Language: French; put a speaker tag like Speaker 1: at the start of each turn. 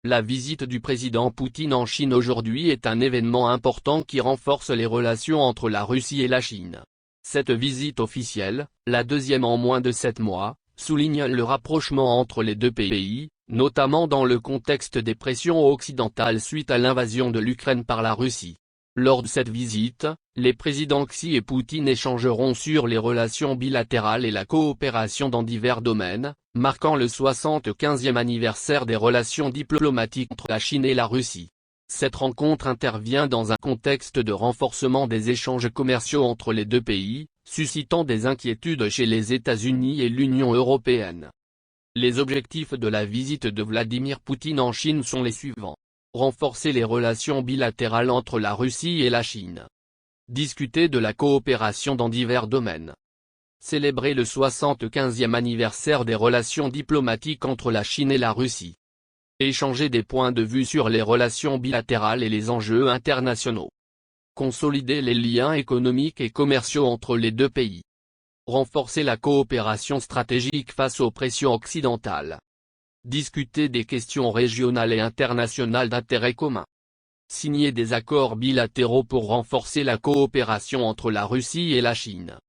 Speaker 1: La visite du président Poutine en Chine aujourd'hui est un événement important qui renforce les relations entre la Russie et la Chine. Cette visite officielle, la deuxième en moins de 7 mois, souligne le rapprochement entre les deux pays, notamment dans le contexte des pressions occidentales suite à l'invasion de l'Ukraine par la Russie. Lors de cette visite, les présidents Xi et Poutine échangeront sur les relations bilatérales et la coopération dans divers domaines, marquant le 75e anniversaire des relations diplomatiques entre la Chine et la Russie. Cette rencontre intervient dans un contexte de renforcement des échanges commerciaux entre les deux pays, suscitant des inquiétudes chez les États-Unis et l'Union européenne. Les objectifs de la visite de Vladimir Poutine en Chine sont les suivants. Renforcer les relations bilatérales entre la Russie et la Chine. Discuter de la coopération dans divers domaines. Célébrer le 75e anniversaire des relations diplomatiques entre la Chine et la Russie. Échanger des points de vue sur les relations bilatérales et les enjeux internationaux. Consolider les liens économiques et commerciaux entre les deux pays. Renforcer la coopération stratégique face aux pressions occidentales. Discuter des questions régionales et internationales d'intérêt commun. Signer des accords bilatéraux pour renforcer la coopération entre la Russie et la Chine.